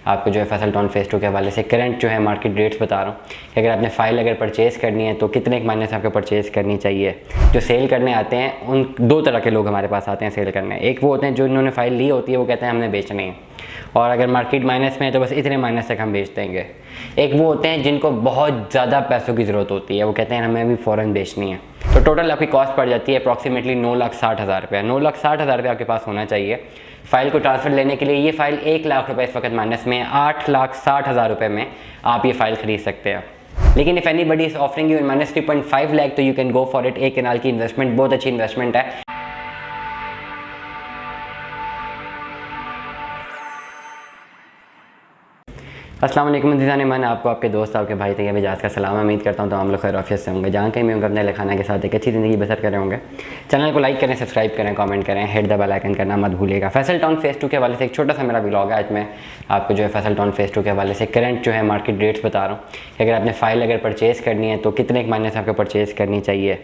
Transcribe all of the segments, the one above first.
आपको जो है फैसल टाउन फेज़ 2 के हवाले से करंट जो है मार्केट रेट्स बता रहा हूँ कि अगर आपने फ़ाइल अगर परचेज़ करनी है तो कितने एक महीने से आपको परचेज़ करनी चाहिए। जो सेल करने आते हैं उन दो तरह के लोग हमारे पास आते हैं सेल करने। एक वो होते हैं जो इन्होंने फ़ाइल ली होती है, वो कहते हैं हमने बेचनी है और अगर मार्केट माइनस में है तो बस इतने माइनस तक हम बेच देंगे। एक वो होते हैं जिनको बहुत ज़्यादा पैसों की ज़रूरत होती है, वो कहते हैं हमें अभी फ़ौरन बेचनी है। तो टोटल आपकी कॉस्ट पड़ जाती है अप्रॉक्सीमेटली 9,60,000 रुपये। 9,60,000 रुपये आपके पास होना चाहिए फ़ाइल को ट्रांसफ़र लेने के लिए। ये फ़ाइल 1 लाख रुपये इस वक्त माइनस में, 8,60,000 रुपये में आप ये फ़ाइल ख़रीद सकते हैं। लेकिन if anybody is offering you in -3.5 lakh तो you can go for it. एक कनाल की इन्वेस्टमेंट बहुत अच्छी इन्वेस्टमेंट है। अस्सलाम वालेकुम इंतज़ार मन, आपको आपके दोस्त आपके भाई तैयब इजाज़ का सलाम। उम्मीद करता हूँ तो हम लोग खैर ऑफिस से होंगे, जहाँ कहीं भी होंगे अपने लखाना के साथ एक अच्छी ज़िंदगी बसर कर रहे होंगे। चैनल को लाइक करें, सब्सक्राइब करें, कमेंट करें, हिट द बेल आइकन करना मत भूलिएगा। फैसल टाउन फेज़ 2 के हवाले से एक छोटा सा मेरा व्लॉग है। आज मैं आपको जो है फैसल टाउन फेज़ 2 के हवाले से करंट जो है मार्केट रेट्स बता रहा हूँ कि अगर आपने फ़ाइल अगर परचेज़ करनी है तो कितने एक महीने से आपको परचेज़ करनी चाहिए।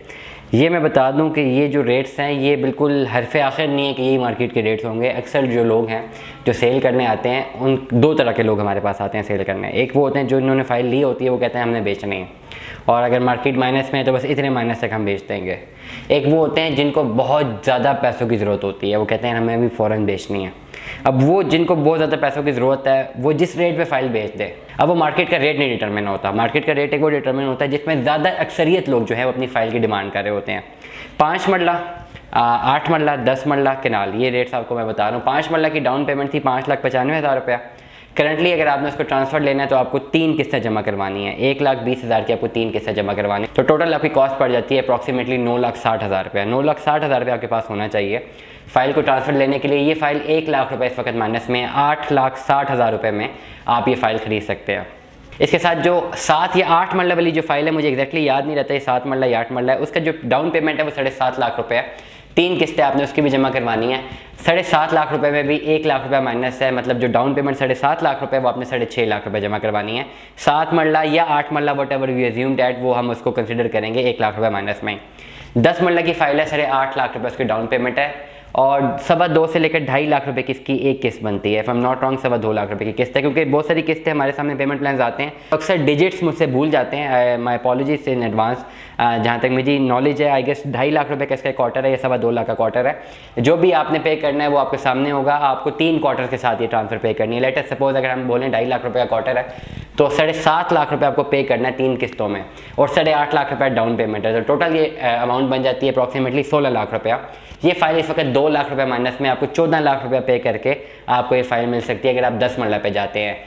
ये मैं बता दूं कि ये जो रेट्स हैं ये बिल्कुल हरफ़ आखिर नहीं है कि यही मार्केट के रेट्स होंगे। अक्सर जो लोग हैं जो सेल करने आते हैं उन दो तरह के लोग हमारे पास आते हैं सेल करने। एक वो होते हैं जो इन्होंने फ़ाइल ली होती है, वो कहते हैं हमने बेचनी है और अगर मार्केट माइनस में है तो बस इतने माइनस तक हम बेच देंगे। एक वो होते हैं जिनको बहुत ज़्यादा पैसों की ज़रूरत होती है, वो कहते हैं हमें अभी फ़ौरन बेचनी है। अब वो जिनको बहुत ज़्यादा पैसों की ज़रूरत है वो जिस रेट पे फ़ाइल बेच दे, अब वो मार्केट का रेट नहीं डिटरमिन होता। मार्केट का रेट एक वो डिटरमिन होता है जिसमें ज़्यादा अक्सरियत लोग जो है वो अपनी फ़ाइल की डिमांड कर रहे होते हैं। 5 मरला, 8 मरला, 10 मरला केनाल, ये रेट्स आपको मैं बता रहा हूँ। 5 मरला की डाउन पेमेंट थी 5,95,000 रुपया। करंटली अगर आपने उसको ट्रांसफ़र लेना है तो आपको 3 किस्तें जमा करवानी है। 1,20,000 की आपको 3 किस्तें जमा करवानी है। तो टोटल आपकी कॉस्ट पड़ जाती है अप्रॉक्सीमेटली 9,60,000 रुपये। 9,60,000 रुपये आपके पास होना चाहिए फ़ाइल को ट्रांसफ़र लेने के लिए। ये फ़ाइल 1 लाख रुपये इस वक्त माइनस में, 8,60,000 रुपये में आप ये फ़ाइल ख़रीद सकते हैं। इसके साथ जो 7 या 8 मरला वाली जो फ़ाइल है, मुझे एग्जैक्टली याद नहीं रहता है 7 मरला या 8 मरला है, उसका जो डाउन पेमेंट है वो 7.5 लाख रुपये है। 3 किस्तें आपने उसकी भी जमा करवानी है। 7.5 लाख रुपए में भी 1 लाख रुपये माइनस है, मतलब जो डाउन पेमेंट 7.5 लाख रुपए वो आपने 6.5 लाख रुपए जमा करवानी है। 7 मरला या 8 मरला whatever we assume that, वो हम उसको कंसिडर करेंगे 1 लाख रुपये माइनस में। 10 मरला की फ़ाइल है, 8.5 लाख रुपये उसकी डाउन पेमेंट है और 2.25 से लेकर 2.5 लाख रुपए की इसकी एक किस्त बनती है। If I am not wrong 2.25 lakh रुपए की किस्त है, क्योंकि बहुत सारी किस्तें हमारे सामने पेमेंट प्लान्स आते हैं अक्सर डिजिट्स मुझसे भूल जाते हैं। My apologies in advance. जहाँ तक मुझे नॉलेज है आई गेस 2.5 लाख रुपए का इसका क्वार्टर है या 2.25 लाख का क्वार्टर है। जो भी आपने पे करना है वो आपके सामने होगा। आपको 3 क्वार्टर के साथ ये ट्रांसफ़र पे करनी है। लेट अस सपोज अगर हम बोलें 2.5 लाख रुपए का क्वार्टर है तो 7.5 लाख रुपए आपको पे करना है 3 किस्तों में और 8.5 लाख रुपए डाउन पेमेंट है। तो टोटल ये अमाउंट बन जाती है अप्रॉक्सीमेटली 16 लाख रुपया। ये फ़ाइल इस वक्त 2 लाख रुपये माइनस में, आपको 14 लाख रुपये पे करके आपको ये फ़ाइल मिल सकती है अगर आप 10 मरला पे जाते हैं।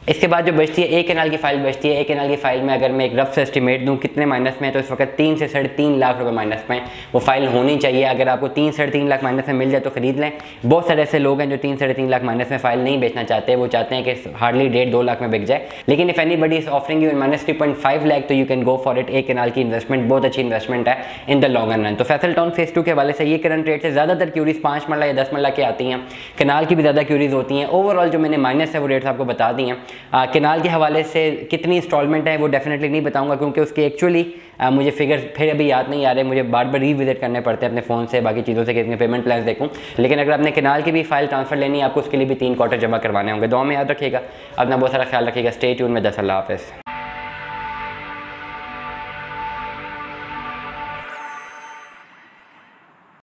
इसके बाद जो बचती है एक कनाल की फ़ाइल बचती है। एक कनाल की फ़ाइल में अगर मैं एक रफ से एस्टिमेट दूं कितने माइनस में है तो इस वक्त 3 से 3.5 लाख रुपए माइनस में वो फ़ाइल होनी चाहिए। अगर आपको 3 से 3.5 लाख माइनस में मिल जाए तो ख़रीद लें। बहुत सारे ऐसे लोग हैं जो 3 से 3.5 लाख माइनस में फ़ाइल नहीं बेचना चाहते, वो चाहते हैं कि हार्डली 1.5-2 लाख में बिक जाए। लेकिन if anybody is offering you in -3.5 lakh तो you can go for it. एक कनाल की इन्वेस्टमेंट बहुत अच्छी इन्वेस्टमेंट है इन द लॉन्ग रन। तो फैसल टाउन फेज़ 2 के हवाले से ये करंट रेट से ज़्यादातर क्यूरीज 5 मरला या 10 मरला की आती हैं। कनाल की भी ज़्यादा क्यूरीज होती हैं। ओवरऑल जो मैंने माइनस है वो रेट्स आपको बता दी हैं। कनाल के हवाले से कितनी इंस्टॉलमेंट है वो डेफिनेटली नहीं बताऊंगा, क्योंकि उसके एक्चुअली मुझे फिगर फिर अभी याद नहीं आ रहे। मुझे बार बार रीविजिट करने पड़ते हैं अपने फ़ोन से, बाकी चीज़ों से, कितने पेमेंट प्लान्स देखूं। लेकिन अगर आपने कनाल की भी फ़ाइल ट्रांसफ़र लेनी है आपको उसके लिए भी 3 क्वार्टर जमा करवाने होंगे। दुआ में याद रखिएगा, अपना बहुत सारा ख्याल रखिएगा। स्टे ट्यून में। अल्लाह हाफ़िज़।